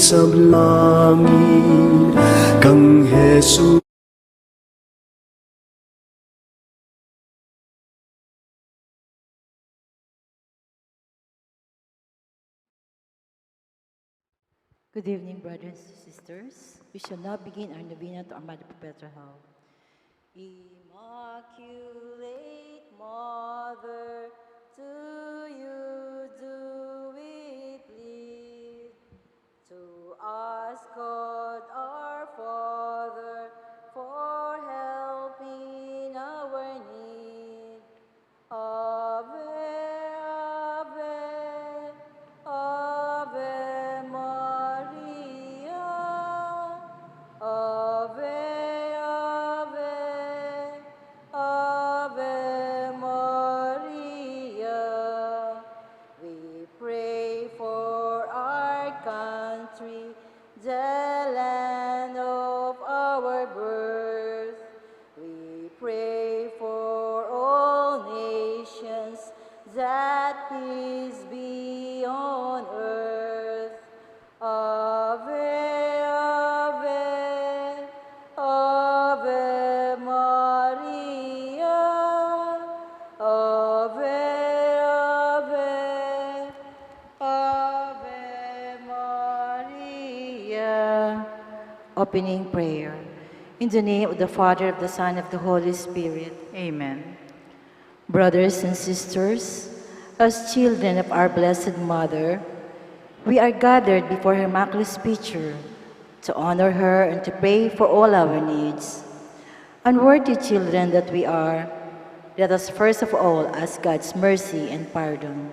sablangit kang Jesus. Good evening, brothers and sisters. We shall now begin our novena to our Mother Perpetual Help. Immaculate Mother, to you do we plead. To us, God our Father, for help in our need. Ave, Ave, Ave Maria. Ave, Ave, Ave Maria. We pray for our country, the land of our birth. We pray for all nations, that peace be on earth. Ave, Ave, Ave Maria. Ave, Ave, Ave Maria. Opening prayer. In the name of the Father, of the Son, of the Holy Spirit. Amen. Brothers and sisters, as children of our Blessed Mother, we are gathered before her Immaculate Picture to honor her and to pray for all our needs. Unworthy children that we are, let us first of all ask God's mercy and pardon.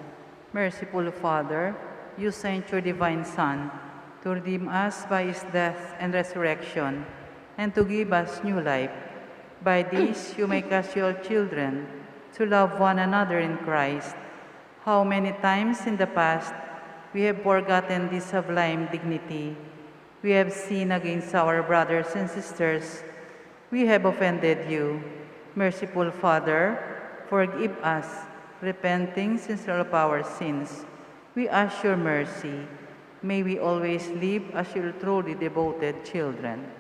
Merciful Father, you sent your divine Son to redeem us by his death and resurrection, and to give us new life. By this you make us your children, to love one another in Christ. How many times in the past we have forgotten this sublime dignity. We have sinned against our brothers and sisters. We have offended you. Merciful Father, forgive us, repenting sincerely of our sins. We ask your mercy. May we always live as your truly devoted children.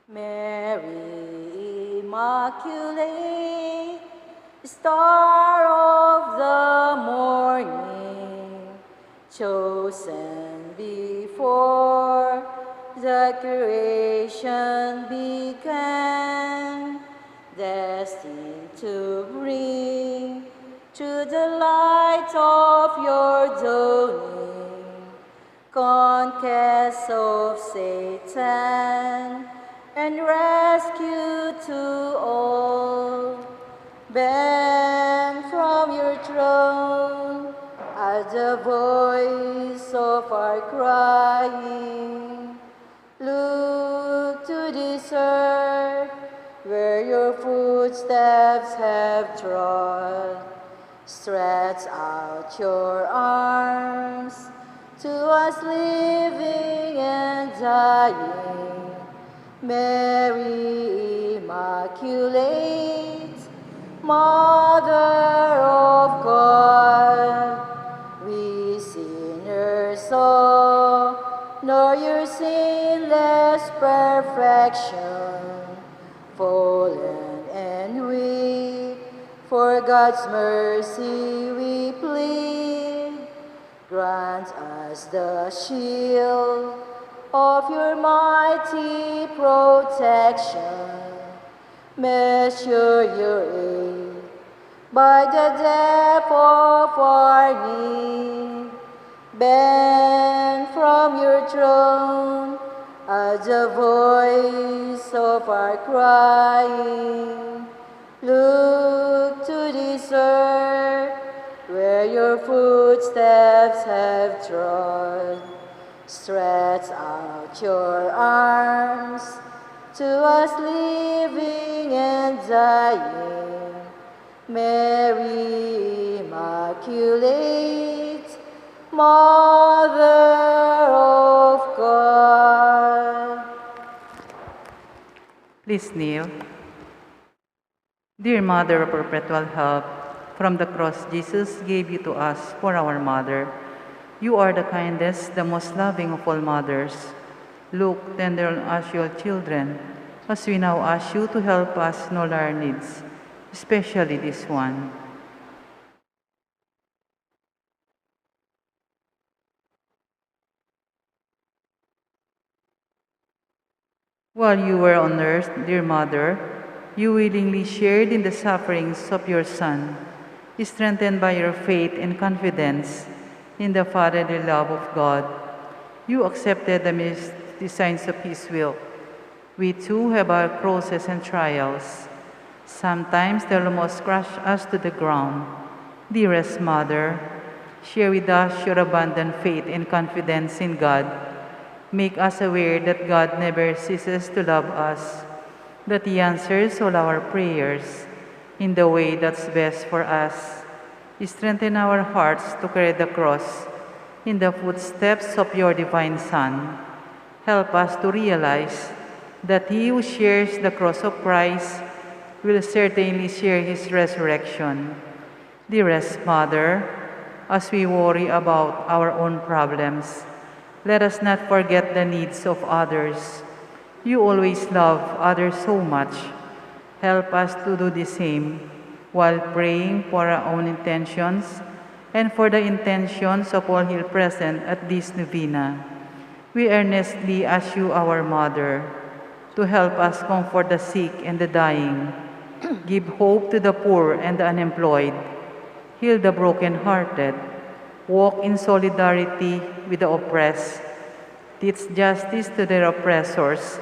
Mary Immaculate, Star of the morning, chosen before the creation began, destined to bring to the light of your dawning, conquest of Satan, and rescue to all. Bend from your throne at the voice of our crying. Look to this earth where your footsteps have trod. Stretch out your arms to us living and dying. Mary Immaculate, Mother of God, we sinners saw nor your sinless perfection, fallen and weak, for God's mercy we plead. Grant us the shield of your mighty protection. Measure your aid by the depth of our need. Bend from your throne at the voice of our crying. Look to this earth where your footsteps have trod. Stretch out your arms to us living and dying. Mary Immaculate, Mother of God. Please kneel. Dear Mother of Perpetual Help, from the cross Jesus gave you to us for our mother. You are the kindest, the most loving of all mothers. Look tender on us, your children, as we now ask you to help us in all our needs, especially this one. While you were on earth, dear Mother, you willingly shared in the sufferings of your Son, strengthened by your faith and confidence in the fatherly love of God. You accepted the signs of His will. We too have our crosses and trials. Sometimes they almost crush us to the ground. Dearest Mother, share with us your abundant faith and confidence in God. Make us aware that God never ceases to love us, that He answers all our prayers in the way that's best for us. Strengthen our hearts to carry the cross in the footsteps of your divine Son. Help us to realize that he who shares the cross of Christ will certainly share his resurrection. Dearest Mother, as we worry about our own problems, let us not forget the needs of others. You always love others so much. Help us to do the same while praying for our own intentions and for the intentions of all here present at this novena. We earnestly ask you, our Mother, to help us comfort the sick and the dying, give hope to the poor and the unemployed, heal the brokenhearted, walk in solidarity with the oppressed, teach justice to their oppressors,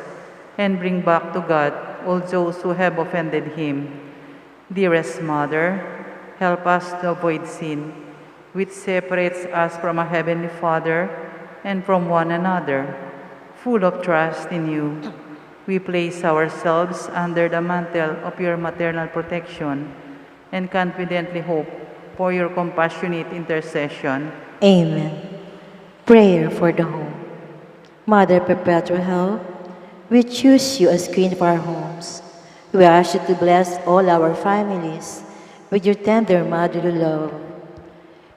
and bring back to God all those who have offended Him. Dearest Mother, help us to avoid sin, which separates us from our Heavenly Father and from one another. Full of trust in you, we place ourselves under the mantle of your maternal protection and confidently hope for your compassionate intercession. Amen. Prayer for the home. Mother Perpetual Help, we choose you as Queen of our homes. We ask you to bless all our families with your tender motherly love.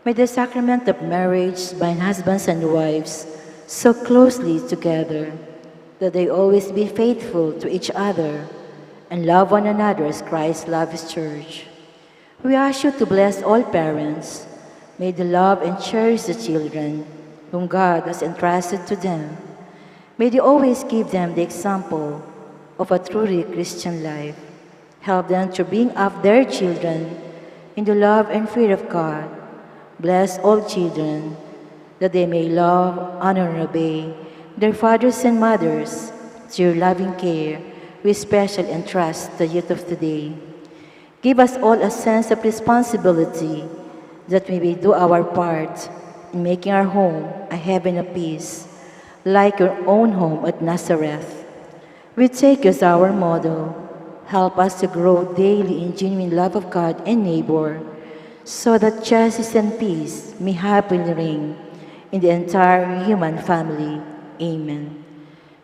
May the sacrament of marriage bind husbands and wives so closely together that they always be faithful to each other and love one another as Christ loved His church. We ask you to bless all parents. May they love and cherish the children whom God has entrusted to them. May they always give them the example of a truly Christian life. Help them to bring up their children in the love and fear of God. Bless all children that they may love, honor, and obey their fathers and mothers. To your loving care, we especially entrust the youth of today. Give us all a sense of responsibility that we may do our part in making our home a heaven of peace, like your own home at Nazareth. We take you as our model. Help us to grow daily in genuine love of God and neighbor, so that justice and peace may happily reign in the entire human family. Amen.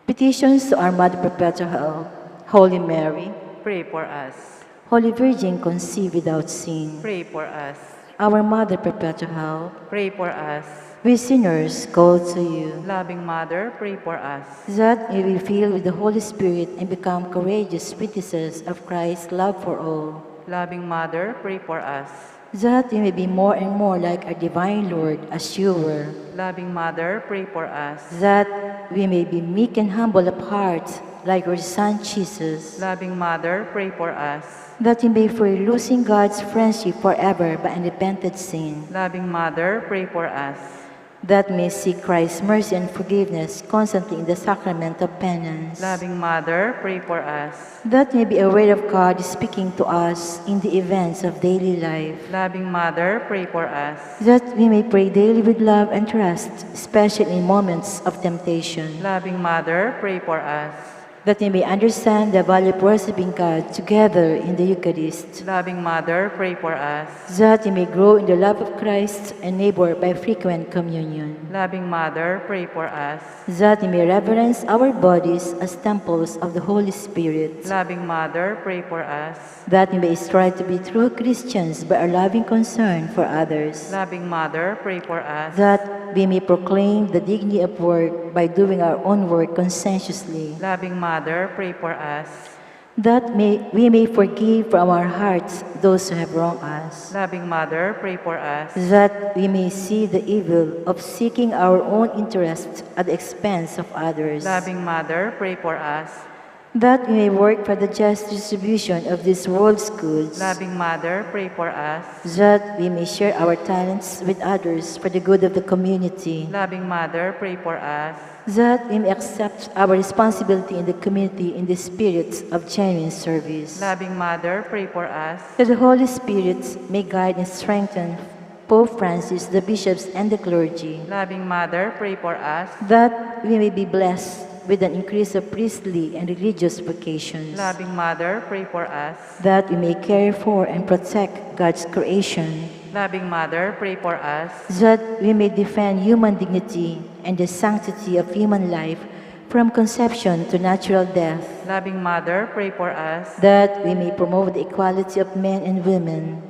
Petitions to our Mother Perpetual Help. Holy Mary, Pray for us. Holy Virgin conceived without sin. Pray for us. Our Mother Perpetual Help, Pray for us. we sinners call to you, Loving Mother, pray for us. that we will fill with the Holy Spirit and become courageous witnesses of Christ's love for all, Loving Mother, pray for us. that we may be more and more like our divine Lord as you were, Loving Mother, pray for us. that we may be meek and humble of heart like your Son Jesus, Loving Mother, pray for us. that we may free losing God's friendship forever by unrepented sin, Loving Mother, pray for us. that may seek Christ's mercy and forgiveness constantly in the sacrament of penance, Loving Mother, pray for us. that may be aware of God speaking to us in the events of daily life, Loving Mother, pray for us. that we may pray daily with love and trust, especially in moments of temptation, Loving Mother, pray for us. that we may understand the value of worshiping God together in the Eucharist, Loving Mother, pray for us. that we may grow in the love of Christ and neighbor by frequent communion, Loving Mother, pray for us. that we may reverence our bodies as temples of the Holy Spirit, Loving Mother, pray for us. that we may strive to be true Christians by our loving concern for others, Loving Mother, pray for us. that we may proclaim the dignity of work by doing our own work conscientiously, Loving Mother, pray for us. that we may forgive from our hearts those who have wronged us, Loving Mother, pray for us. that we may see the evil of seeking our own interests at the expense of others, Loving Mother, pray for us. that we may work for the just distribution of this world's goods, Loving Mother, pray for us. that we may share our talents with others for the good of the community, Loving Mother, pray for us. that we may accept our responsibility in the community in the spirit of genuine service, Loving Mother, pray for us. that the Holy Spirit may guide and strengthen Pope Francis, the bishops, and the clergy, Loving Mother, pray for us. that we may be blessed with an increase of priestly and religious vocations, Loving Mother, pray for us. that we may care for and protect God's creation, Loving Mother, pray for us. that we may defend human dignity and the sanctity of human life from conception to natural death, Loving Mother, pray for us. that we may promote the equality of men and women,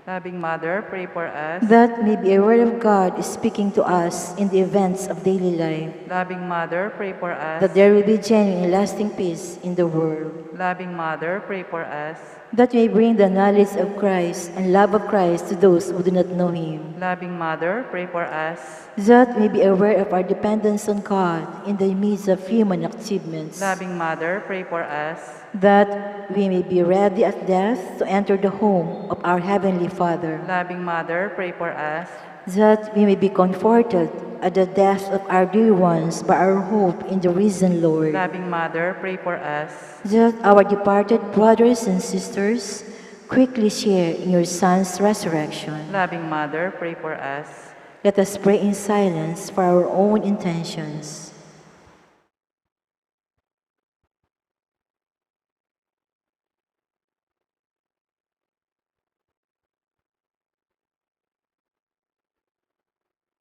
Loving Mother, pray for us. that may be aware of God speaking to us in the events of daily life, Loving Mother, pray for us. that there will be genuine and lasting peace in the world, Loving Mother, pray for us. that we may bring the knowledge of Christ and love of Christ to those who do not know Him, Loving Mother, pray for us. that we may be aware of our dependence on God in the midst of human achievements, Loving Mother, pray for us. that we may be ready at death to enter the home of our Heavenly Father, Loving Mother, pray for us. that we may be comforted at the death of our dear ones by our hope in the risen Lord, Loving Mother, pray for us. that our departed brothers and sisters quickly share in your Son's resurrection. Loving Mother, pray for us. Let us pray in silence for our own intentions.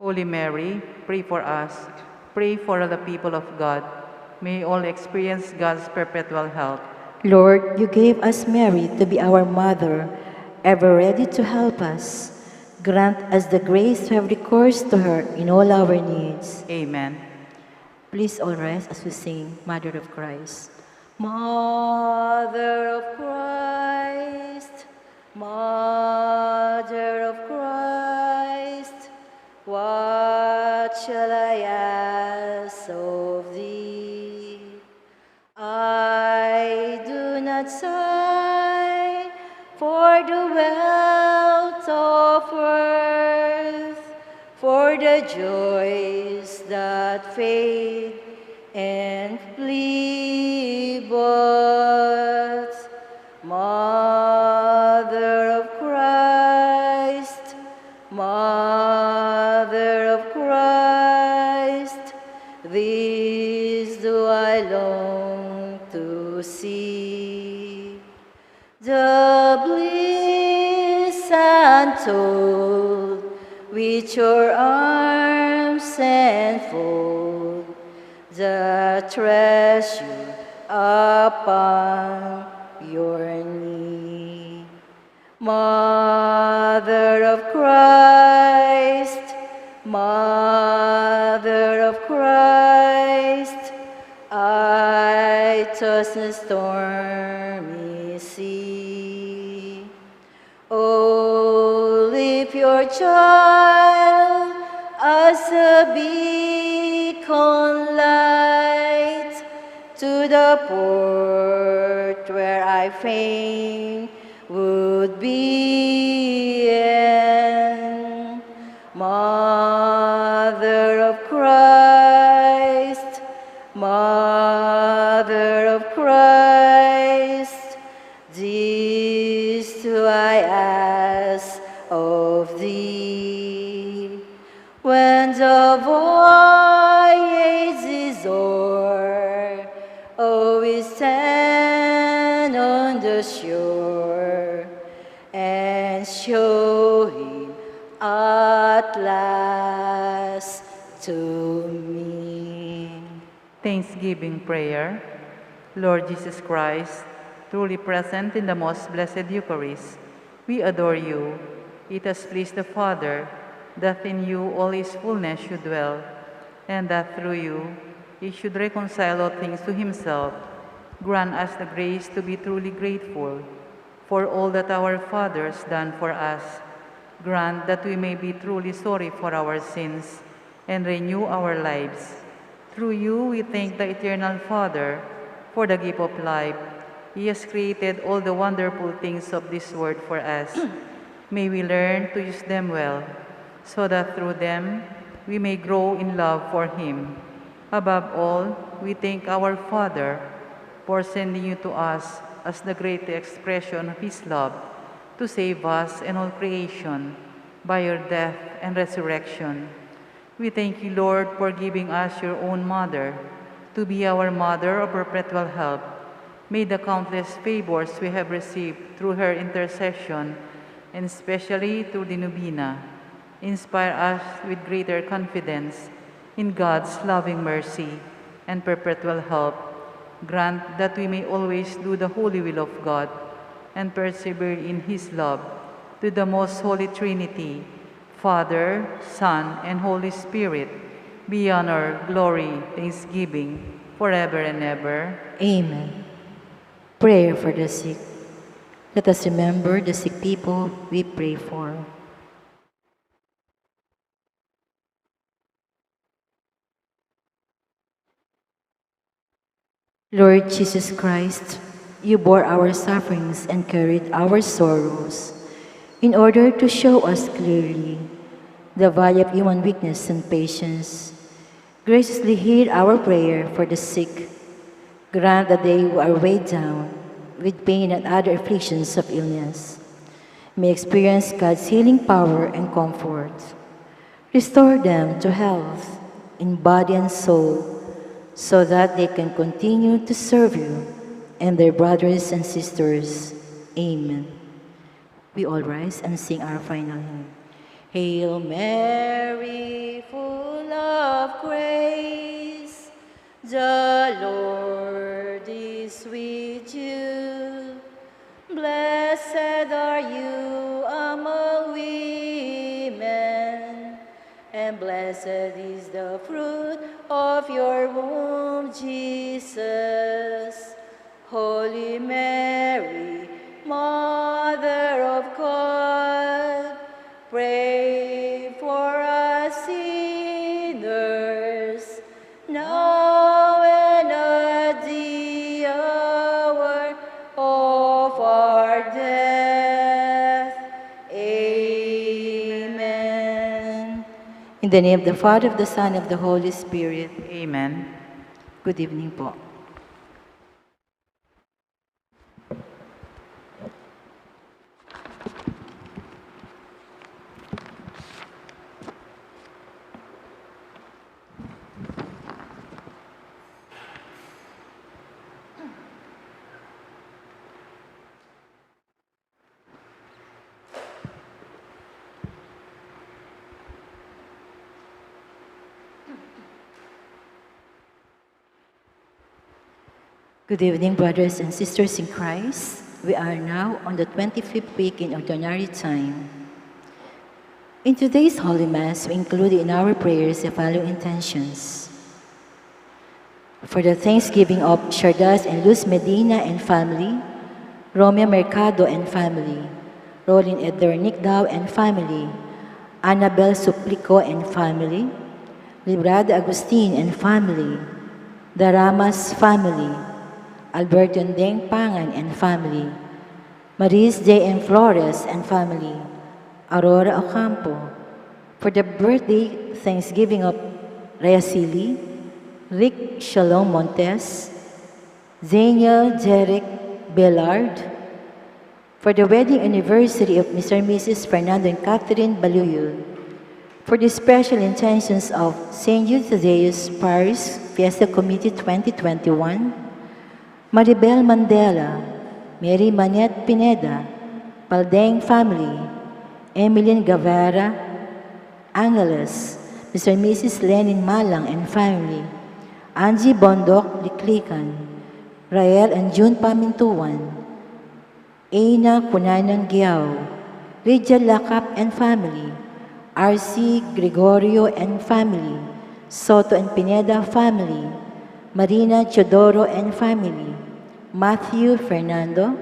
Holy Mary, pray for us. Pray for the people of God. May all experience God's perpetual help. Lord, you gave us Mary to be our mother, ever ready to help us. Grant us the grace to have recourse to her in all our needs. Amen. Please all rise as we sing Mother of Christ. Mother of Christ, Mother of Christ, what shall I ask of thee? I do not sigh for the wealth of earth, for the joys that fade and flee, but Mother of Christ, Mother of Christ, this do I long to see. The bliss untold which your arms enfold, the treasure upon your knee. Mother of Christ, Mother of Christ, I toss the stormy sea. Oh, lift your child as a beacon light to the port where I fain would be. And Mother of Christ, Mother of Christ, this do I ask of thee. When the voyage is o'er, oh, the shore and show him at last to me. Thanksgiving prayer. Lord Jesus Christ, truly present in the most blessed Eucharist, we adore you. It has pleased the Father that in you all his fullness should dwell, and that through you he should reconcile all things to himself. Grant us the grace to be truly grateful for all that our fathers done for us. Grant that we may be truly sorry for our sins and renew our lives. Through you we thank the Eternal Father for the gift of life. He has created all the wonderful things of this world for us. May we learn to use them well, so that through them we may grow in love for Him. Above all, we thank our Father for sending you to us as the great expression of His love to save us and all creation by your death and resurrection. We thank you, Lord, for giving us your own mother to be our mother of perpetual help. May the countless favors we have received through her intercession, and especially through the Novena, inspire us with greater confidence in God's loving mercy and perpetual help. Grant that we may always do the holy will of God and persevere in His love to the most holy Trinity, Father, Son, and Holy Spirit, be honor, glory, thanksgiving, forever and ever. Amen. Prayer for the sick. Let us remember the sick people we pray for. Lord Jesus Christ, you bore our sufferings and carried our sorrows in order to show us clearly the value of human weakness and patience. Graciously hear our prayer for the sick. Grant that they who are weighed down with pain and other afflictions of illness may experience God's healing power and comfort. Restore them to health in body and soul, so that they can continue to serve you and their brothers and sisters. Amen. We all rise and sing our final hymn. Hail Mary, full of grace, the Lord is with you. Blessed are you among women, and blessed is the fruit of your womb, Jesus. Holy Mary, Mother of God, pray for us sinners, now and at the hour of our death. Amen. In the name of the Father, of the Son, and of the Holy Spirit. Amen. Good evening po. Good evening, brothers and sisters in Christ. We are now on the 25th week in Ordinary Time. In today's Holy Mass, we include in our prayers the following intentions. For the thanksgiving of Shardas and Luz Medina and family, Romeo Mercado and family, Rolin Edernicdao and family, Annabel Suplico and family, Librada Agustin and family, Daramas family, Alberto Deng Pangan and family, Maris J. and Flores and family, Aurora Ocampo, for the birthday thanksgiving of Rayasili, Rick Shalom Montes, Zenia Derek Bellard, for the wedding anniversary of Mr. and Mrs. Fernando and Catherine Baluyo, for the special intentions of St. Jude Thaddeus Parish Fiesta Committee 2021, Maribel Mandela, Mary Manette Pineda, Paldeng family, Emilien Guevara, Angeles, Mr. and Mrs. Lenin Malang and family, Angie Bondok Liklikan, Rael and June Pamintuan, Aina Kunanan Giao, Lydia Lakap and family, RC Gregorio and family, Soto and Pineda family, Marina Chodoro and family, Matthew Fernando,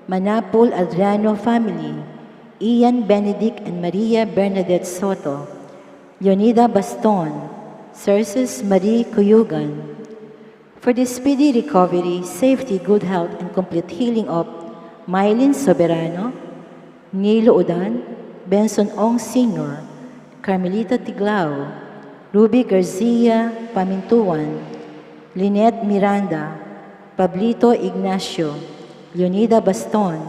Manapul Adriano family, Ian Benedict and Maria Bernadette Soto, Leonida Baston, Cerces Marie Cuyugan, for the speedy recovery, safety, good health, and complete healing of Mylene Soberano, Nilo Udan, Benson Ong Sr., Carmelita Tiglao, Ruby Garcia Pamintuan, Lynette Miranda, Pablito Ignacio, Leonida Baston,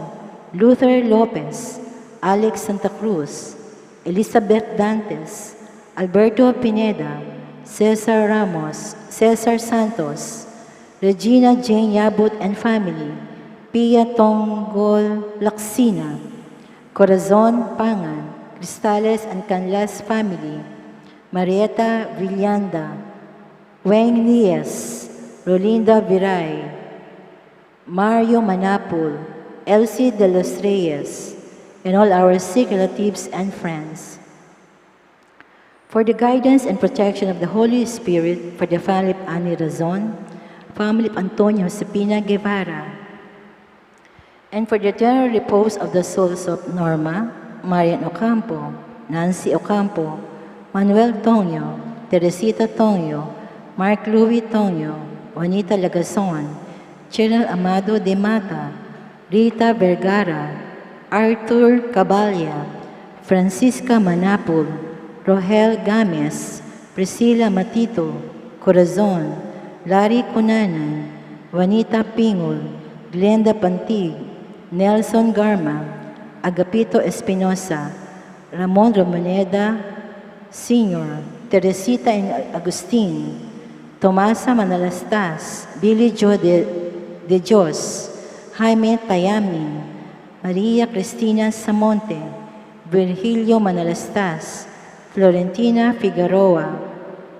Luther Lopez, Alex Santa Cruz, Elizabeth Dantes, Alberto Pineda, Cesar Ramos, Cesar Santos, Regina Jane Yabut and family, Pia Tonggol Laksina, Corazon Pangan, Cristales and Canlas family, Marieta Villanda, Weng Nies, Rolinda Viray, Mario Manapul, Elsie de los Reyes, and all our sick relatives and friends. For the guidance and protection of the Holy Spirit, for the family of Ani Razon, family of Antonio Cepina Guevara, and for the eternal repose of the souls of Norma, Marian Ocampo, Nancy Ocampo, Manuel Tonyo, Teresita Tonyo, Mark Louis Tonyo, Juanita Lagason, Cheryl Amado de Mata, Rita Vergara, Arthur Caballa, Francisca Manapul, Rohel Games, Priscilla Matito, Corazon, Larry Cunanan, Juanita Pingol, Glenda Pantig, Nelson Garma, Agapito Espinosa, Ramon Romoneda Sr., Teresita and Agustin, Tomasa Manalastas, Billy Jo de Dios, Jaime Tayamin, Maria Cristina Samonte, Virgilio Manalastas, Florentina Figueroa,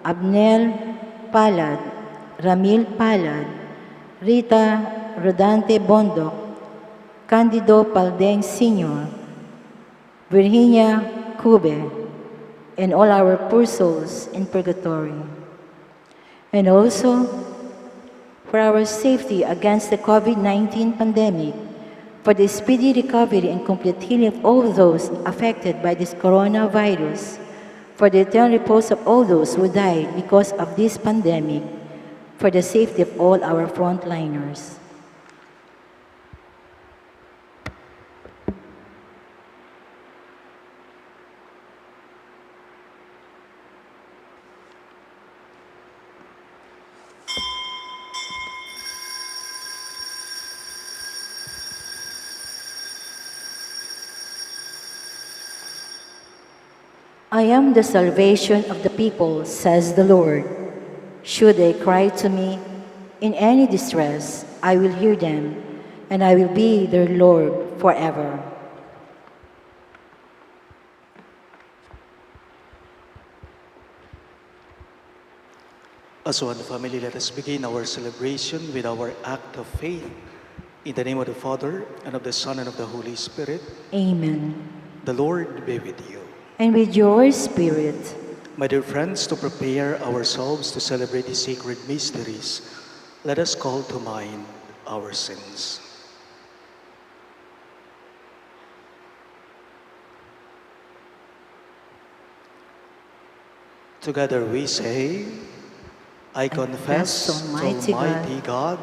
Abnel Palad, Ramil Palad, Rita Rodante Bondok, Candido Paldeng Sr., Virginia Cube, and all our poor souls in purgatory. And also for our safety against the COVID-19 pandemic, for the speedy recovery and complete healing of all those affected by this coronavirus, for the eternal repose of all those who died because of this pandemic, for the safety of all our frontliners. I am the salvation of the people, says the Lord. Should they cry to me in any distress, I will hear them, and I will be their Lord forever. As one family, let us begin our celebration with our act of faith. In the name of the Father, and of the Son, and of the Holy Spirit. Amen. The Lord be with you. And with your spirit. My dear friends, to prepare ourselves to celebrate the sacred mysteries, let us call to mind our sins. Together we say, I confess to Almighty God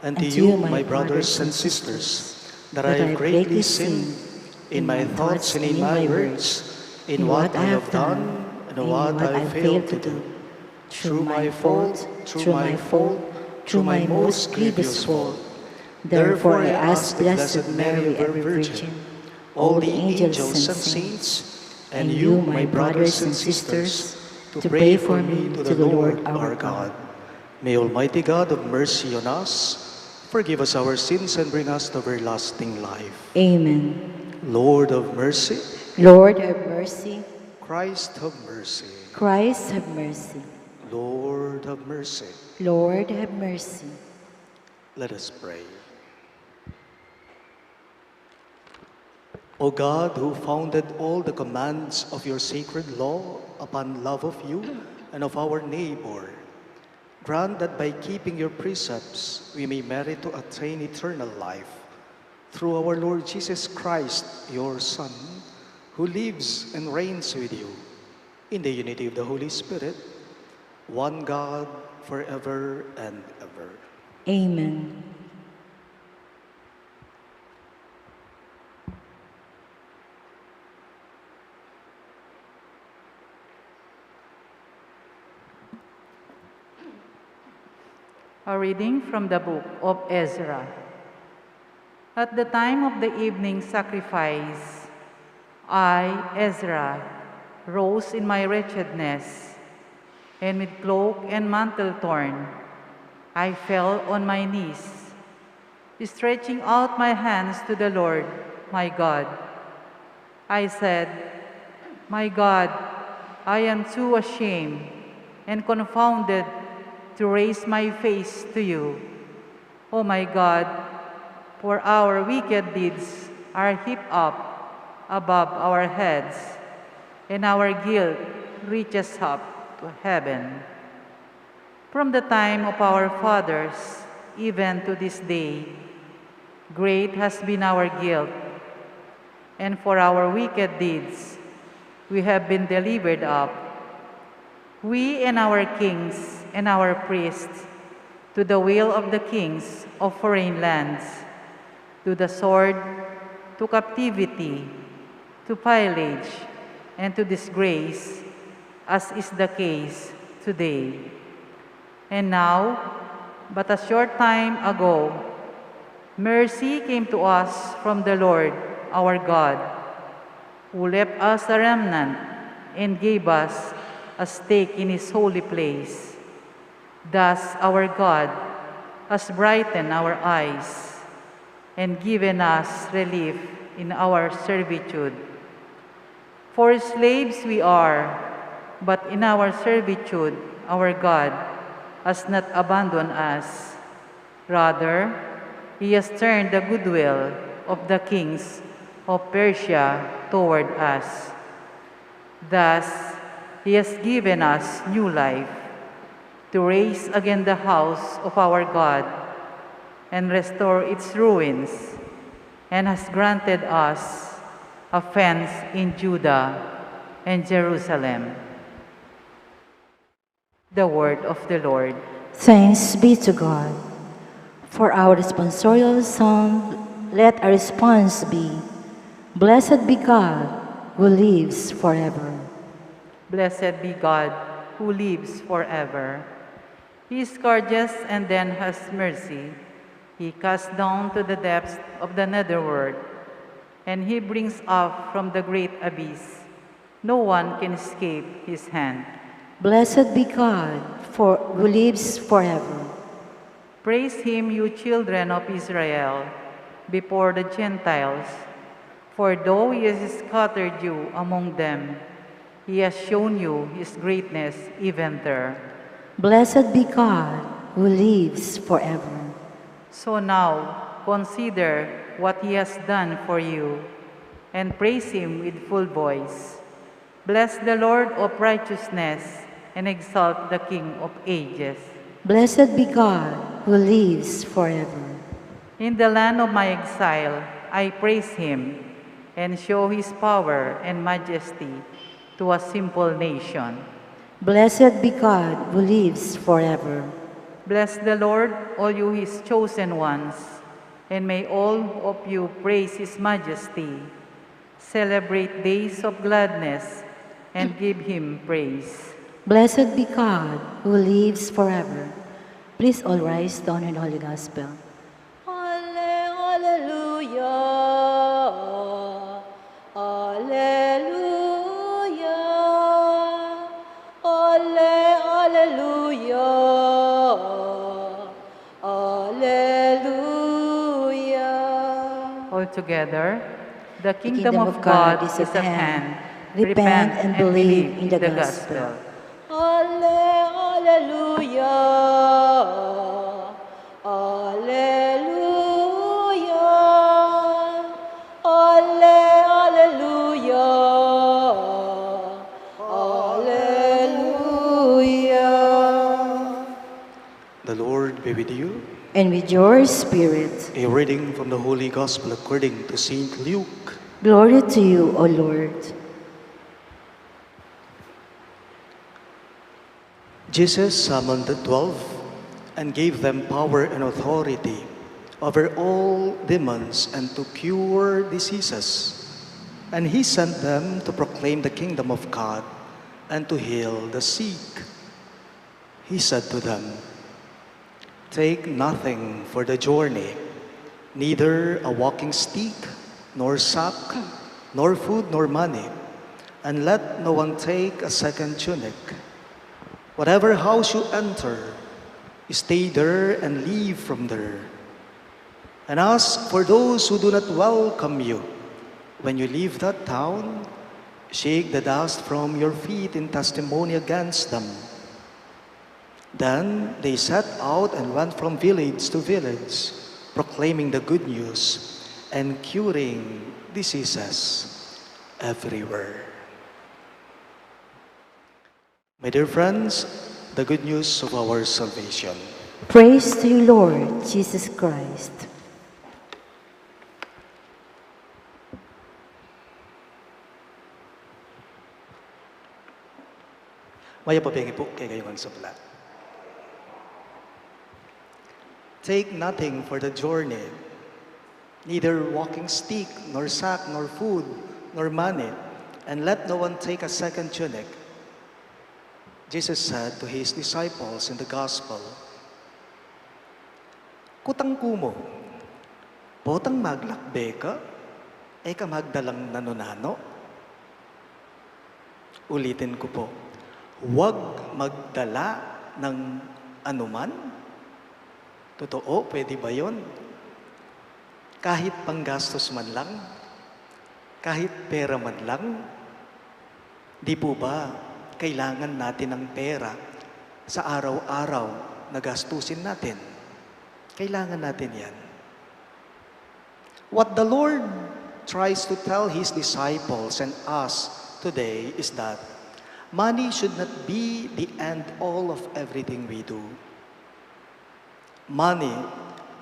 and to you, my brothers and sisters, that I have greatly sinned in my thoughts and in my words, in what I have done and what I failed to do. Through my fault, through my most grievous fault. Therefore I ask Blessed Mary, ever Virgin, all the angels and saints, and you, my brothers and sisters, to pray for me to the Lord our God. May Almighty God have mercy on us, forgive us our sins, and bring us to everlasting life. Amen. Lord of mercy, Lord, have mercy. Christ have mercy. Christ, have mercy. Lord have mercy. Lord, have mercy. Let us pray. O God, who founded all the commands of your sacred law upon love of you and of our neighbor, grant that by keeping your precepts we may merit to attain eternal life through our Lord Jesus Christ, your Son, who lives and reigns with you in the unity of the Holy Spirit, one God, forever and ever. Amen. A reading from the book of Ezra. At the time of the evening sacrifice, I, Ezra, rose in my wretchedness, and with cloak and mantle torn, I fell on my knees, stretching out my hands to the Lord, my God. I said, "My God, I am too ashamed and confounded to raise my face to you. O my God, for our wicked deeds are heaped up above our heads, and our guilt reaches up to heaven. From the time of our fathers, even to this day, great has been our guilt, and for our wicked deeds we have been delivered up, we and our kings and our priests, to the will of the kings of foreign lands, to the sword, to captivity, to pillage, and to disgrace, as is the case today. And now, but a short time ago, mercy came to us from the Lord our God, who left us a remnant and gave us a stake in his holy place. Thus our God has brightened our eyes and given us relief in our servitude. For slaves we are, but in our servitude our God has not abandoned us. Rather, he has turned the goodwill of the kings of Persia toward us. Thus, he has given us new life to raise again the house of our God and restore its ruins, and has granted us a fence in Judah and Jerusalem. The word of the Lord. Thanks be to God. For our responsorial song, let our response be, Blessed be God who lives forever. Blessed be God who lives forever. He scourges and then has mercy. He casts down to the depths of the netherworld, and he brings up from the great abyss. No one can escape his hand. Blessed be God who lives forever. Praise him, you children of Israel, before the Gentiles. For though he has scattered you among them, he has shown you his greatness even there. Blessed be God who lives forever. So now consider what he has done for you, and praise him with full voice. Bless the Lord of righteousness, and exalt the King of ages. Blessed be God who lives forever. In the land of my exile, I praise him, and show his power and majesty to a simple nation. Blessed be God who lives forever. Bless the Lord, all you his chosen ones, and may all of you praise his majesty. Celebrate days of gladness and give him praise. Blessed be God who lives forever. Please all rise to honor the Holy Gospel. Alleluia. Alleluia. Alleluia. Alleluia. together, the kingdom of God is at hand. Repent and believe in the gospel. Alleluia. Alleluia. Alleluia. Alleluia. The Lord be with you. And with your spirit. A reading from the Holy Gospel according to St. Luke. Glory to you, O Lord. Jesus summoned the 12 and gave them power and authority over all demons and to cure diseases. And he sent them to proclaim the kingdom of God and to heal the sick. He said to them, "Take nothing for the journey, neither a walking stick, nor sack, nor food, nor money, and let no one take a second tunic. Whatever house you enter, stay there and leave from there. And as for those who do not welcome you, when you leave that town, shake the dust from your feet in testimony against them." Then they set out and went from village to village, proclaiming the good news and curing diseases everywhere. My dear friends, the good news of our salvation. Praise to you, Lord Jesus Christ. Maya pabengi po kay kayong sabla. Take nothing for the journey, neither walking stick, nor sack, nor food, nor money, and let no one take a second tunic. Jesus said to his disciples in the gospel, "Kutang kumo, potang maglakbe ka, ay ka magdalang nanunano." Ulitin ko po, huwag magdala ng anuman. Totoo, pwede ba yun? Kahit panggastos man lang, kahit pera man lang, di po ba kailangan natin ng pera sa araw-araw na gastusin natin? Kailangan natin yan. What the Lord tries to tell His disciples and us today is that money should not be the end all of everything we do. Money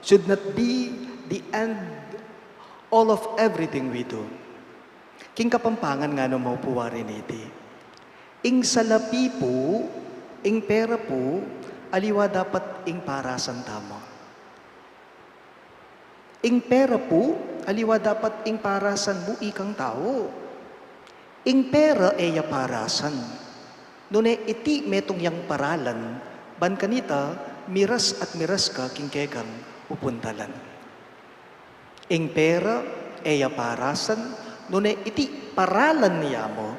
should not be the end all of everything we do. King Kapampangan nga no maupuwarin iti. Ing salapi po, ing pera po, aliwa dapat ing parasan tamo. Ing pera po, aliwa dapat ing parasan mo ikang tao. Ing pera eya parasan. Nune iti metong yang paralan, ban kanita, miras at miras ka kingkekang upuntalan. Ing pera eya parasan, nune iti paralan niya mo,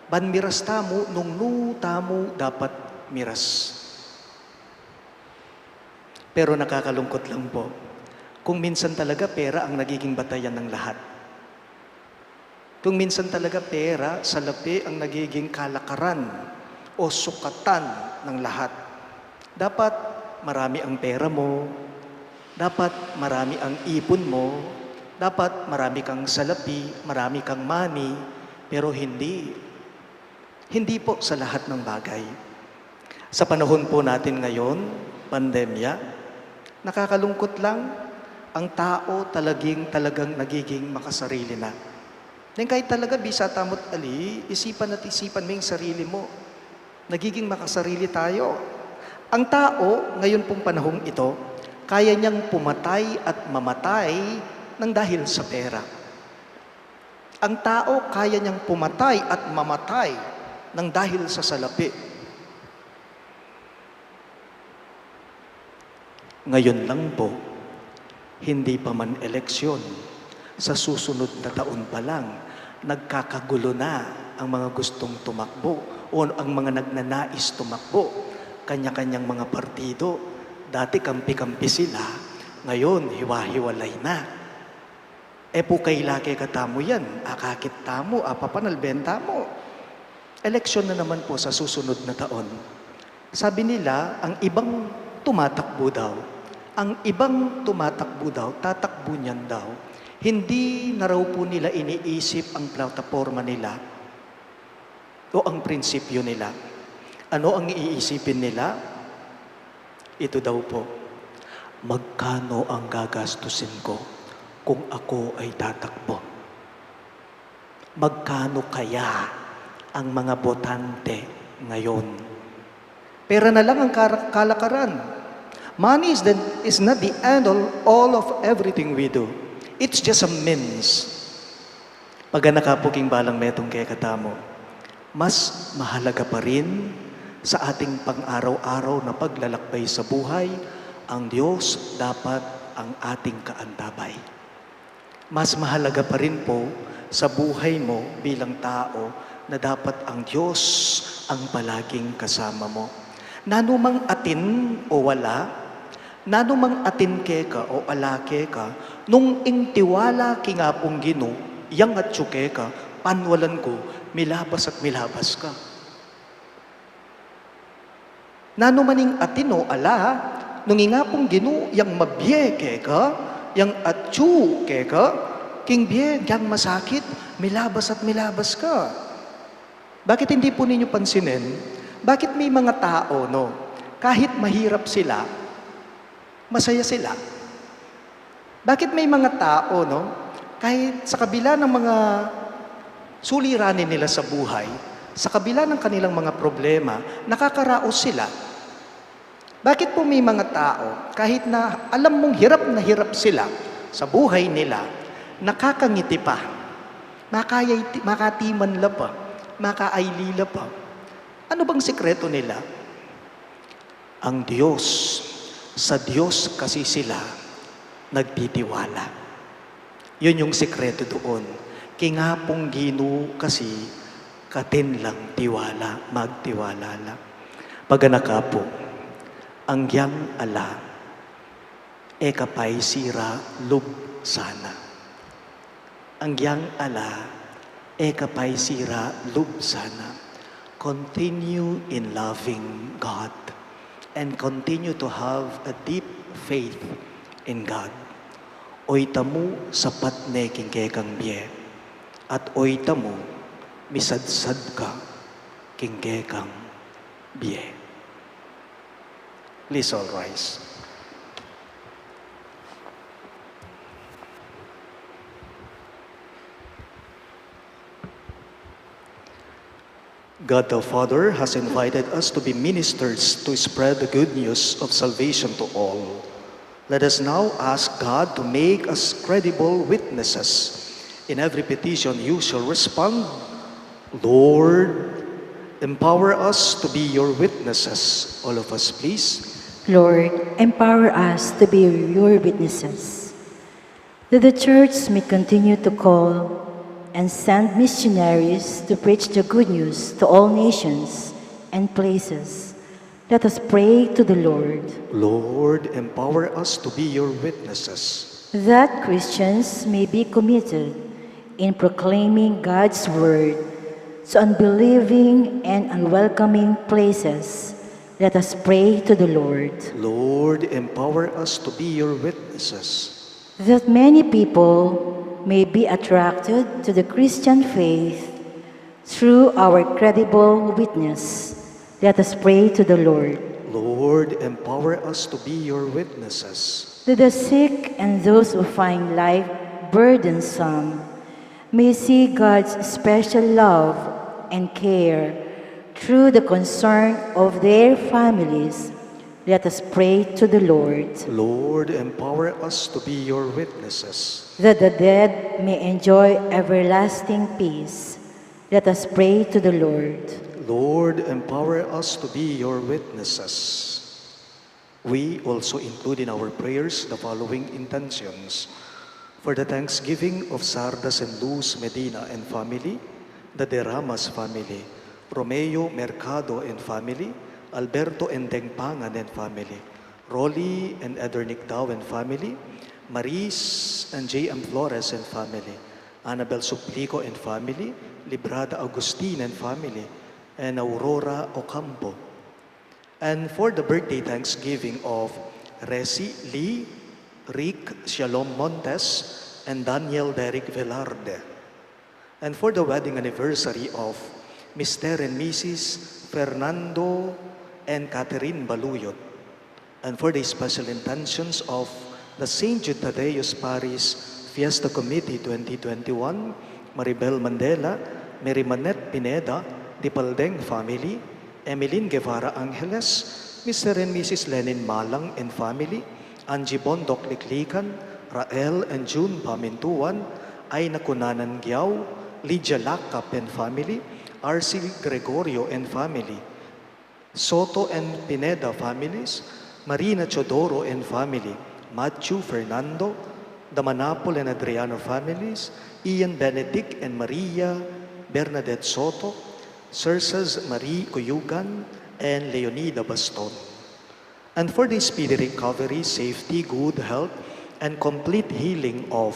ban miras tamo nung tamo dapat miras. Pero nakakalungkot lang po, kung minsan talaga pera ang nagiging batayan ng lahat. Kung minsan talaga pera, salapi ang nagiging kalakaran o sukatan ng lahat. Dapat marami ang pera mo, dapat marami ang ipon mo, dapat marami kang salapi, marami kang money, pero hindi po sa lahat ng bagay. Sa panahon po natin ngayon, pandemya, nakakalungkot lang, ang tao talagang nagiging makasarili na. Then kahit talaga bisa tamot ali, isipan at isipan mo yung sarili mo. Nagiging makasarili tayo. Ang tao, ngayon pong panahong ito, kaya niyang pumatay at mamatay ng dahil sa pera. Ang tao, kaya niyang pumatay at mamatay ng dahil sa salapi. Ngayon lang po, hindi pa man eleksyon, sa susunod na taon pa lang, nagkakagulo na ang mga gustong tumakbo o ang mga nagnanais tumakbo, kanya-kanyang mga partido. Dati kampi-kampi sila, ngayon hiwa-hiwalay na. Po kailake katamo yan, akakit tamo, apapanalbenta mo. Eleksyon na naman po sa susunod na taon. Sabi nila, ang ibang tumatakbo daw. Ang ibang tumatakbo daw, tatakbo niyan daw. Hindi na raw po nila iniisip ang plataforma nila o ang prinsipyo nila. Ano ang iisipin nila? Ito daw po, magkano ang gagastusin ko kung ako ay tatakbo? Magkano kaya ang mga botante ngayon? Pera na lang ang kalakaran. Money is not the end all of everything we do. It's just a means. Pag nakapuking balang metong kaya katamo, mas mahalaga pa rin sa ating pang-araw-araw na paglalakbay sa buhay, ang Diyos dapat ang ating kaantabay. Mas mahalaga pa rin po sa buhay mo bilang tao na dapat ang Diyos ang palaging kasama mo. Nanumang atin o wala, nanumang atin ke ka o alake ka, nung ingtiwala ki nga pong Gino, yang at syuke ka, panwalan ko, milabas at milabas ka. Nanumaning atin o ala, nung nga pong Gino, yang mabye ke ka, yang atsu ke ka, king bye, yang masakit, milabas at milabas ka. Bakit hindi po ninyo pansinin? Bakit may mga tao, no, kahit mahirap sila, masaya sila? Bakit may mga tao, no, kahit sa kabila ng mga suliranin nila sa buhay, sa kabila ng kanilang mga problema, nakakaraos sila? Bakit po may mga tao, kahit na alam mong hirap na hirap sila sa buhay nila, nakakangiti pa, makatimanla pa, makaaylila pa? Ano bang sikreto nila? Ang Diyos, sa Diyos kasi sila nagtitiwala. Yun yung sikreto doon. Kingapong Gino kasi katin lang tiwala, magtiwala lang. Pagana po, ang yang ala, kapay sira lub sana. Ang yang ala, kapay sira lub sana. Continue in loving God and continue to have a deep faith in God. Oy tamu sapat ne kingkekang biye at oy tamu misadsad ka kingkekang biye. Please all rise. God the Father has invited us to be ministers to spread the good news of salvation to all. Let us now ask God to make us credible witnesses. In every petition you shall respond, Lord, empower us to be your witnesses. All of us, please. Lord, empower us to be your witnesses, that the church may continue to call and send missionaries to preach the good news to all nations and places. Let us pray to the Lord. Lord, empower us to be your witnesses, that Christians may be committed in proclaiming God's word to unbelieving and unwelcoming places. Let us pray to the Lord. Lord, empower us to be your witnesses, that many people may be attracted to the Christian faith through our credible witness. Let us pray to the Lord. Lord, empower us to be your witnesses, That the sick and those who find life burdensome may see God's special love and care through the concern of their families. Let us pray to the Lord. Lord, empower us to be your witnesses, that the dead may enjoy everlasting peace. Let us pray to the Lord. Lord, empower us to be your witnesses. We also include in our prayers the following intentions. For the thanksgiving of Sardas and Luz Medina and family, the Deramas family, Romeo Mercado and family, Alberto and Dengpangan and family, Rolly and Edernick Dow and family, Maris and J.M. Flores and family, Annabel Suplico and family, Librada Agustin and family, and Aurora Ocampo. And for the birthday thanksgiving of Resi Lee, Rick Shalom Montes, and Daniel Derek Velarde. And for the wedding anniversary of Mr. and Mrs. Fernando and Catherine Baluyot. And for the special intentions of the St. Jude Thaddeus Parish Fiesta Committee 2021, Maribel Mandela, Mary Manette Pineda, Dipaldeng family, Emeline Guevara Angeles, Mr. and Mrs. Lenin Malang and family, Angie Bondok Liklikan, Rael and June Pamintuan, Aina Kunanan Giao, Lydia Lakap and family, R.C. Gregorio and family, Soto and Pineda families, Marina Chodoro and family, Matthew Fernando, the Manapol and Adriano families, Ian Benedict and Maria Bernadette Soto, Cersas Marie Cuyugan, and Leonida Baston. And for the speedy recovery, safety, good health, and complete healing of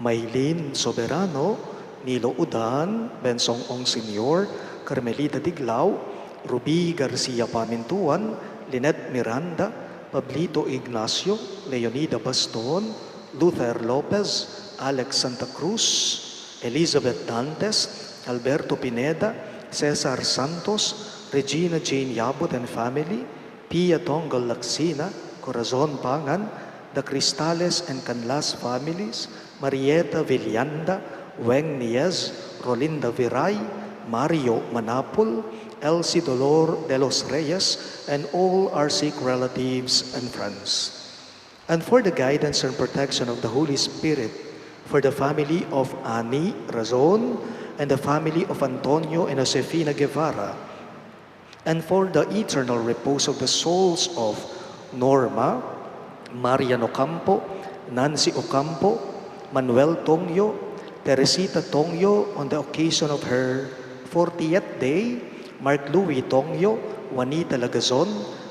Maylin Soberano, Nilo Udan, Bensong Ong Sr., Carmelita Diglao, Ruby Garcia Pamintuan, Lynette Miranda, Pablito Ignacio, Leonida Baston, Luther Lopez, Alex Santa Cruz, Elizabeth Dantes, Alberto Pineda, Cesar Santos, Regina Jane Yabut and family, Pia Tongal Laksina, Corazon Pangan, the Cristales and Canlas families, Marieta Villanda, Weng Niez, Rolinda Viray, Mario Manapul, Elsie Dolor de los Reyes, and all our sick relatives and friends. And for the guidance and protection of the Holy Spirit, for the family of Ani Razon, and the family of Antonio and Josefina Guevara, and for the eternal repose of the souls of Norma, Marian Ocampo, Nancy Ocampo, Manuel Tongyo, Teresita Tongyo on the occasion of her 40th day, Mark Louis Tongyo, Juanita Lagazon,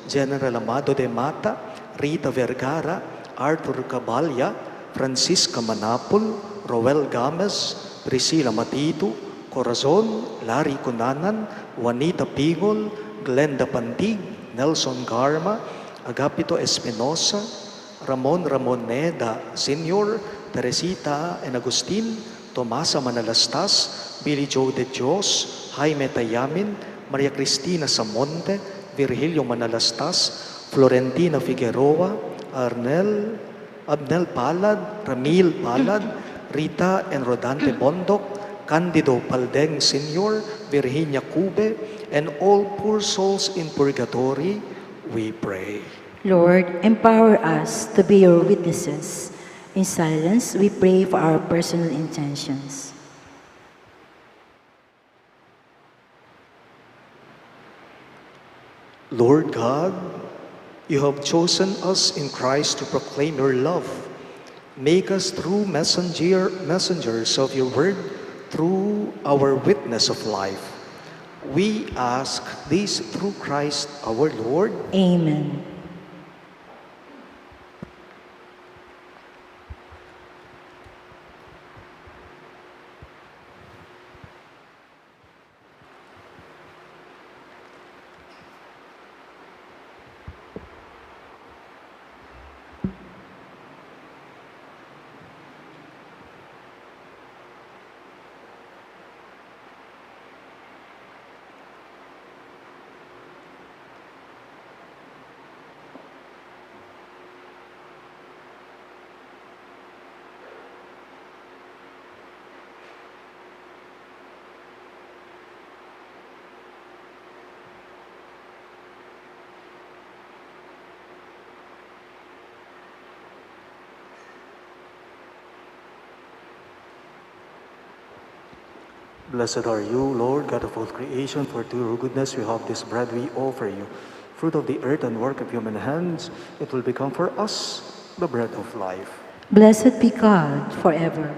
General Amado de Mata, Rita Vergara, Arthur Cabalya, Francisca Manapul, Roel Gamez, Priscilla Matito, Corazon, Larry Cunanan, Juanita Pigol, Glenda Pantig, Nelson Garma, Agapito Espinosa, Ramon Ramoneda Sr., Teresita and Agustin, Tomasa Manalastas, Billy Joe de Dios, Jaime Tayamin, Maria Cristina Samonte, Virgilio Manalastas, Florentina Figueroa, Abnel Palad, Ramil Palad, Rita and Rodante Bondok, Candido Paldeng Sr., Virginia Cube, and all poor souls in purgatory, we pray. Lord, empower us to be your witnesses. In silence, we pray for our personal intentions. Lord God, you have chosen us in Christ to proclaim your love. Make us true messengers of your word through our witness of life. We ask this through Christ our Lord. Amen. Blessed are you, Lord, God of all creation, for through your goodness we have this bread we offer you. Fruit of the earth and work of human hands, it will become for us the bread of life. Blessed be God forever.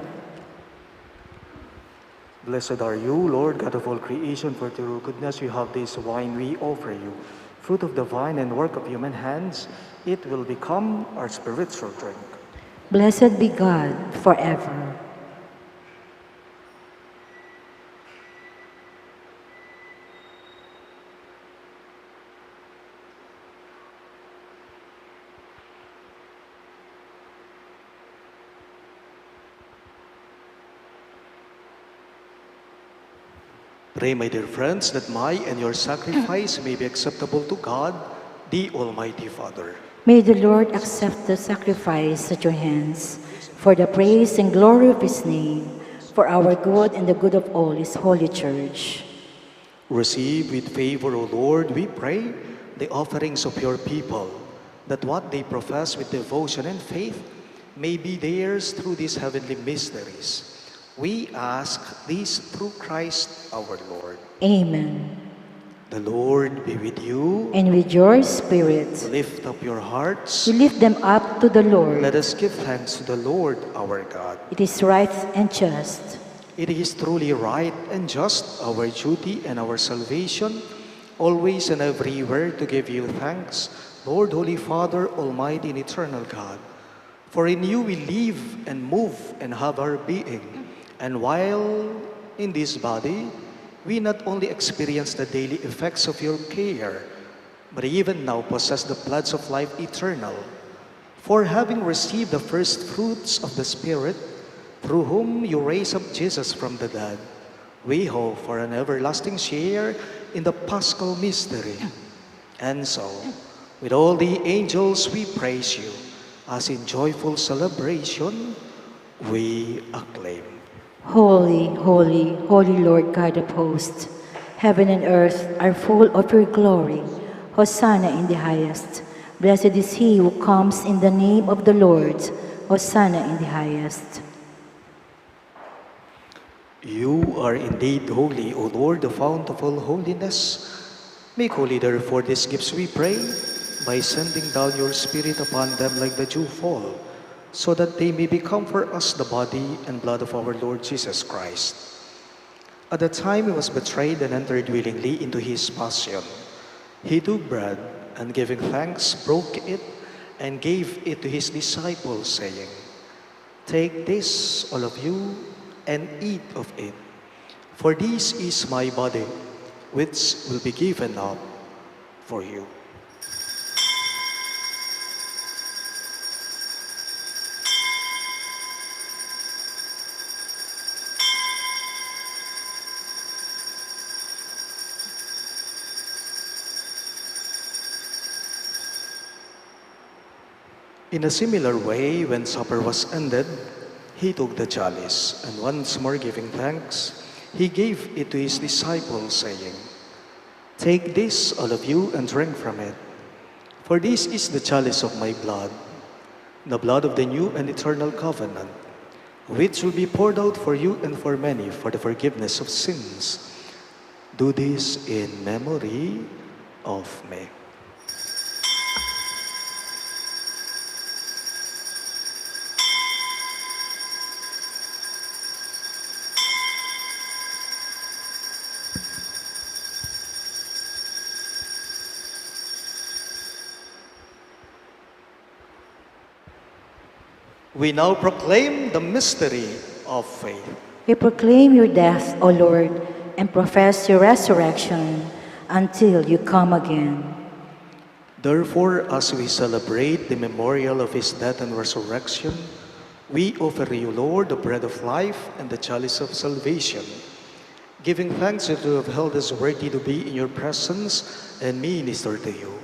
Blessed are you, Lord, God of all creation, for through your goodness we have this wine we offer you. Fruit of the vine and work of human hands, it will become our spiritual drink. Blessed be God forever. Pray, my dear friends, that my and your sacrifice may be acceptable to God, the Almighty Father. May the Lord accept the sacrifice at your hands for the praise and glory of his name, for our good and the good of all his holy church. Receive with favor, O Lord, we pray, the offerings of your people, that what they profess with devotion and faith may be theirs through these heavenly mysteries. We ask this through Christ our Lord. Amen. The Lord be with you. And with your spirit, Lift up your hearts. we lift them up to the Lord. Let us give thanks to the Lord our God. It is right and just. It is truly right and just, our duty and our salvation, always and everywhere to give you thanks, Lord, Holy Father, Almighty and Eternal God. For in you we live and move and have our being. And while in this body, we not only experience the daily effects of your care, but even now possess the pledge of life eternal. For having received the first fruits of the Spirit, through whom you raise up Jesus from the dead, we hope for an everlasting share in the Paschal mystery. And so, with all the angels we praise you, as in joyful celebration, we acclaim. Holy, holy, holy Lord God of hosts, heaven and earth are full of your glory. Hosanna in the highest. Blessed is he who comes in the name of the Lord. Hosanna in the highest. You are indeed holy, O Lord, the fount of all holiness. Make holy therefore these gifts, we pray, by sending down your Spirit upon them like the dew fall, so that they may become for us the body and blood of our Lord Jesus Christ. At the time he was betrayed and entered willingly into his passion, he took bread and giving thanks, broke it and gave it to his disciples, saying, "Take this, all of you, and eat of it, for this is my body, which will be given up for you." In a similar way, when supper was ended, he took the chalice, and once more giving thanks, he gave it to his disciples, saying, "Take this, all of you, and drink from it. For this is the chalice of my blood, the blood of the new and eternal covenant, which will be poured out for you and for many for the forgiveness of sins. Do this in memory of me." We now proclaim the mystery of faith. We proclaim your death, O Lord, and profess your resurrection until you come again. Therefore, as we celebrate the memorial of his death and resurrection, we offer you, Lord, the bread of life and the chalice of salvation, giving thanks that you have held us worthy to be in your presence and minister to you.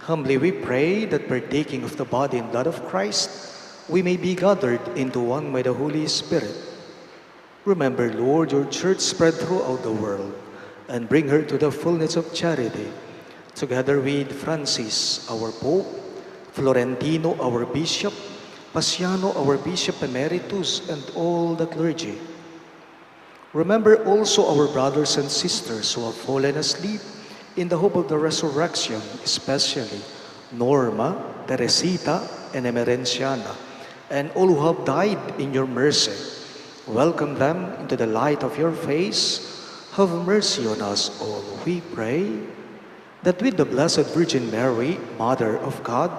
Humbly we pray that partaking of the body and blood of Christ, we may be gathered into one by the Holy Spirit. Remember, Lord, your church spread throughout the world, and bring her to the fullness of charity, together with Francis, our Pope, Florentino, our Bishop, Paciano, our Bishop Emeritus, and all the clergy. Remember also our brothers and sisters who have fallen asleep in the hope of the resurrection, especially Norma, Teresita, and Emerenciana, and all who have died in your mercy. Welcome them into the light of your face. Have mercy on us all, we pray, that with the Blessed Virgin Mary, Mother of God,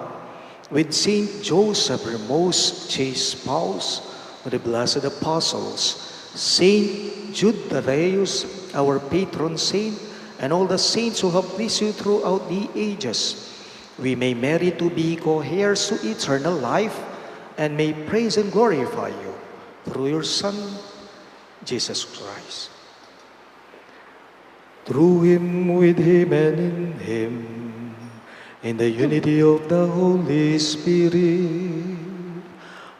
with Saint Joseph, her most chaste spouse, with the blessed apostles, Saint Jude Thaddeus, our patron saint, and all the saints who have pleased you throughout the ages, we may merit to be co-heirs to eternal life and may praise and glorify you through your Son, Jesus Christ. Through him, with him, and in him, in the unity of the Holy Spirit,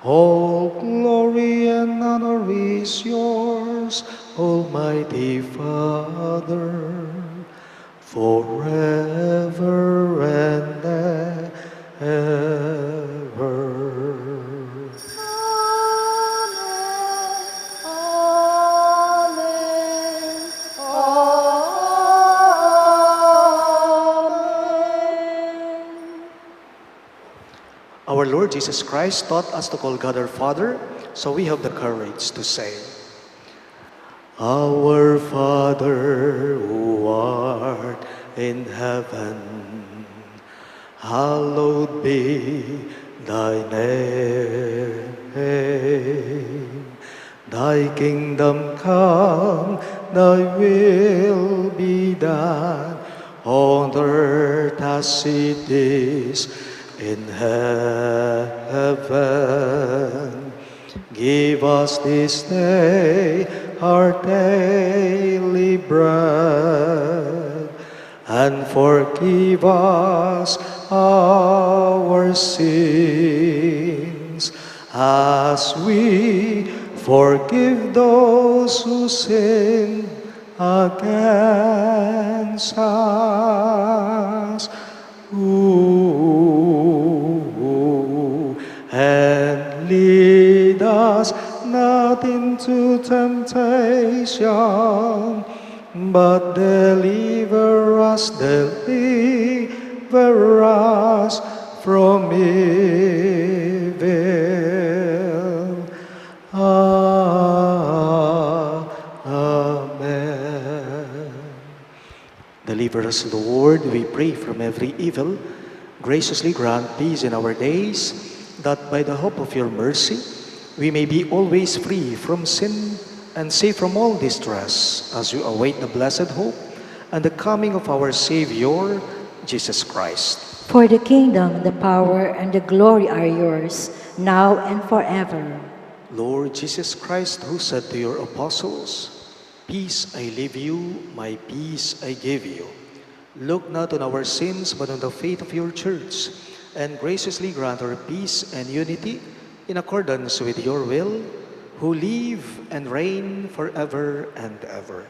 all glory and honor is yours, Almighty Father, forever and ever. Our Lord Jesus Christ taught us to call God our Father, so we have the courage to say, Our Father who art in heaven, hallowed be thy name. Thy kingdom come, thy will be done, on earth as it is in heaven. Give us this day our daily bread, and forgive us our sins, as we forgive those who sin against us. And lead us not into temptation, but deliver us from evil. Amen. Deliver us, Lord, we pray, from every evil. Graciously grant peace in our days, that by the hope of your mercy, we may be always free from sin and safe from all distress, as we await the blessed hope and the coming of our Savior, Jesus Christ. For the kingdom, the power, and the glory are yours, now and forever. Lord Jesus Christ, who said to your apostles, Peace I leave you, my peace I give you. Look not on our sins, but on the faith of your church, and graciously grant her peace and unity in accordance with your will, who live and reign forever and ever.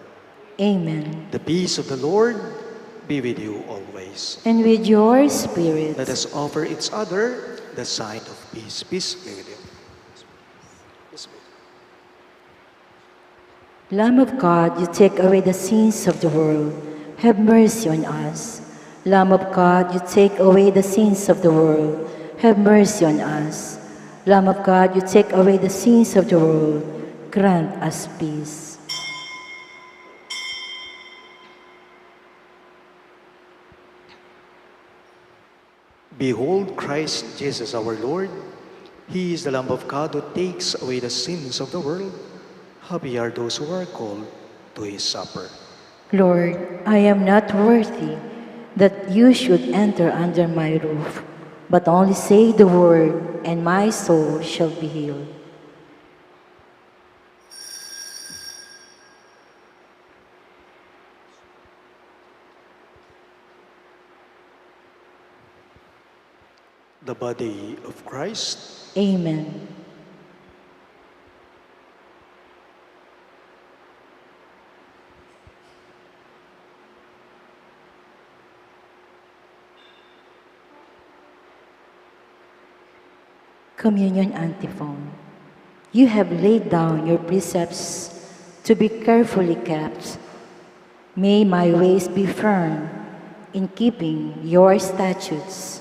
Amen. The peace of the Lord be with you always. And with your spirit. Let us offer each other the sign of peace. Peace be with you. Peace be with you. Lamb of God, you take away the sins of the world. Have mercy on us. Lamb of God, you take away the sins of the world. Have mercy on us. Lamb of God, you take away the sins of the world. Grant us peace. Behold Christ Jesus our Lord. He is the Lamb of God who takes away the sins of the world. Happy are those who are called to his supper. Lord, I am not worthy that you should enter under my roof, but only say the word, and my soul shall be healed. The body of Christ. Amen. Communion Antiphon. You have laid down your precepts to be carefully kept. May my ways be firm in keeping your statutes.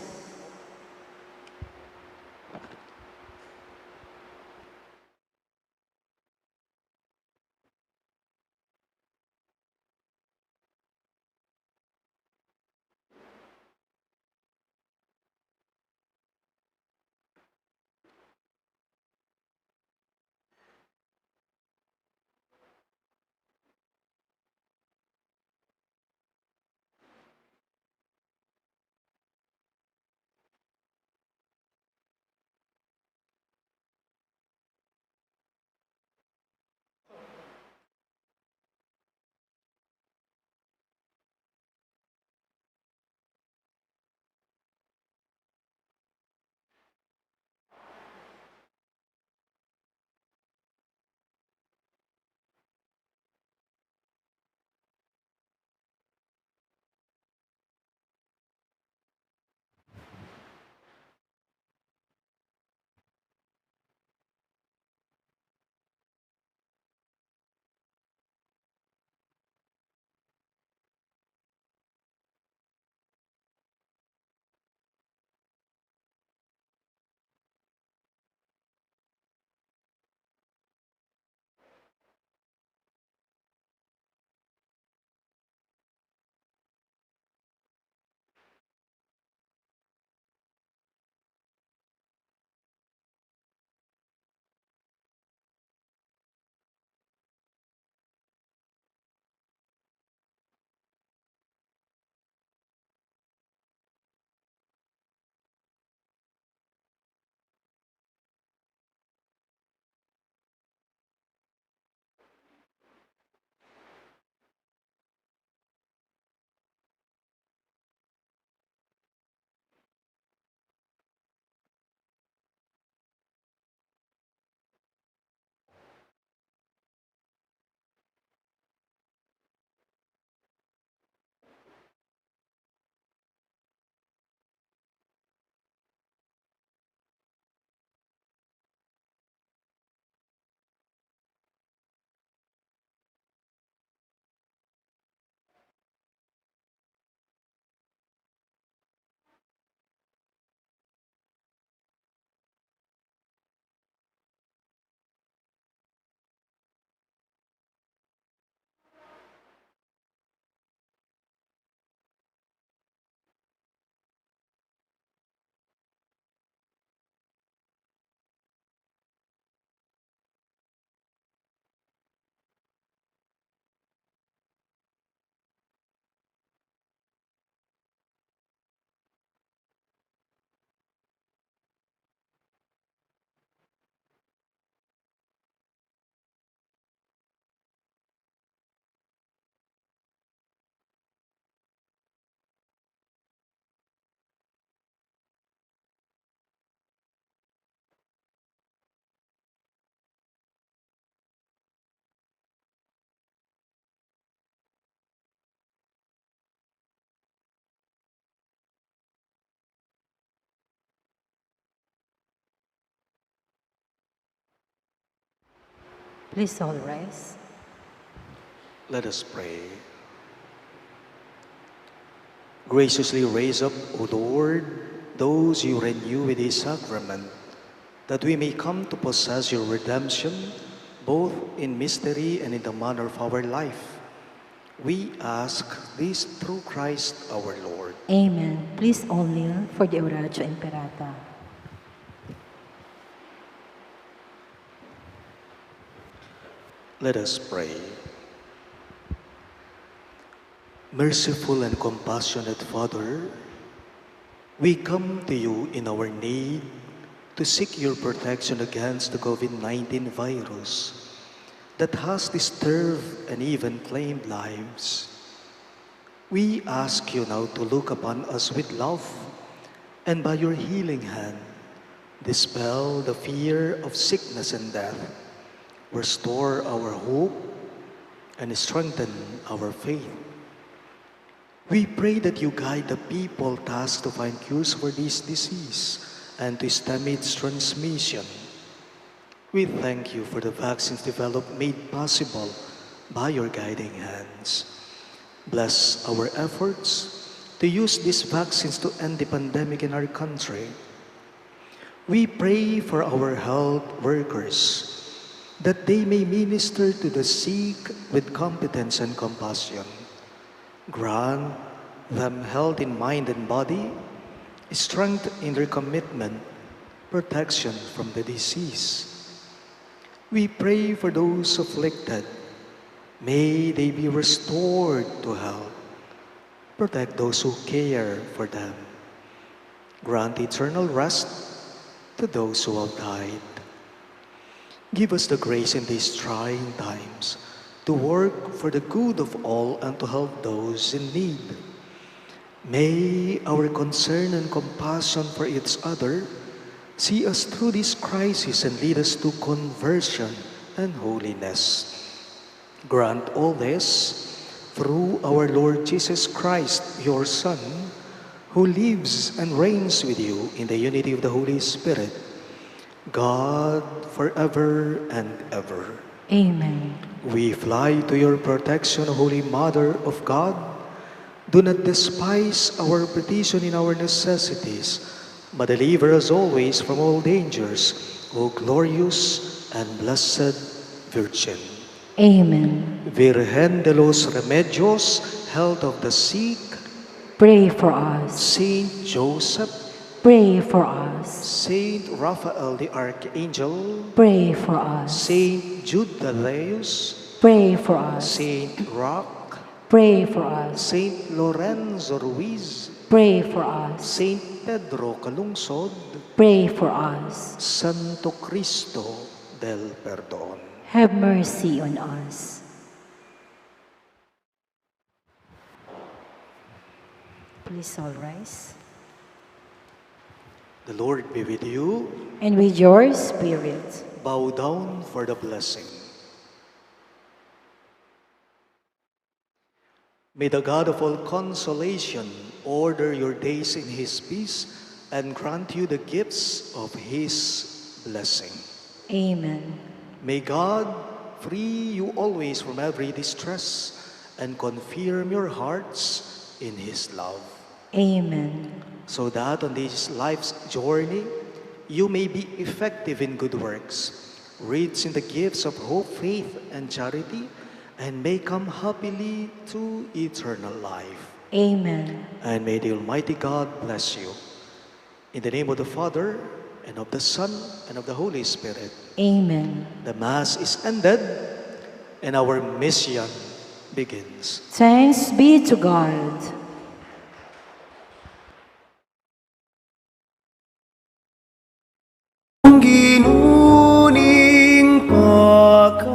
Please all rise. Let us pray. Graciously raise up, O Lord, those you renew with His sacrament, that we may come to possess your redemption, both in mystery and in the manner of our life. We ask this through Christ our Lord. Amen. Please all kneel for the Oratio Imperata. Let us pray. Merciful and compassionate Father, we come to you in our need to seek your protection against the COVID-19 virus that has disturbed and even claimed lives. We ask you now to look upon us with love and by your healing hand, dispel the fear of sickness and death, restore our hope, and strengthen our faith. We pray that you guide the people tasked to find cures for this disease and to stem its transmission. We thank you for the vaccines developed made possible by your guiding hands. Bless our efforts to use these vaccines to end the pandemic in our country. We pray for our health workers, that they may minister to the sick with competence and compassion. Grant them health in mind and body, strength in their commitment, protection from the disease. We pray for those afflicted. May they be restored to health. Protect those who care for them. Grant eternal rest to those who have died. Give us the grace in these trying times to work for the good of all and to help those in need. May our concern and compassion for each other see us through this crisis and lead us to conversion and holiness. Grant all this through our Lord Jesus Christ, your Son, who lives and reigns with you in the unity of the Holy Spirit, God forever and ever. Amen. We fly to your protection, Holy Mother of God. Do not despise our petition in our necessities, but deliver us always from all dangers, O glorious and blessed Virgin. Amen. Virgen de los Remedios, health of the sick, Pray for us. Saint Joseph, Pray for us. Saint Raphael the Archangel, Pray for us. Saint Jude Thaddeus, Pray for us. Saint Roch, Pray for us. Saint Lorenzo Ruiz, Pray for us. Saint Pedro Calungsod, Pray for us. Santo Cristo del Perdón. Have mercy on us. Please all rise. The Lord be with you. And with your spirit. Bow down for the blessing. May the God of all consolation order your days in His peace and grant you the gifts of His blessing. Amen. May God free you always from every distress and confirm your hearts in His love. Amen. So that on this life's journey, you may be effective in good works, rich in the gifts of hope, faith, and charity, and may come happily to eternal life. Amen. And may the Almighty God bless you. In the name of the Father, and of the Son, and of the Holy Spirit. Amen. The Mass is ended, and our mission begins. Thanks be to God. Ginuning pakalulu,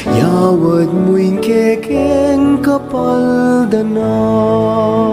yawad mo'y kekeng kapal dana.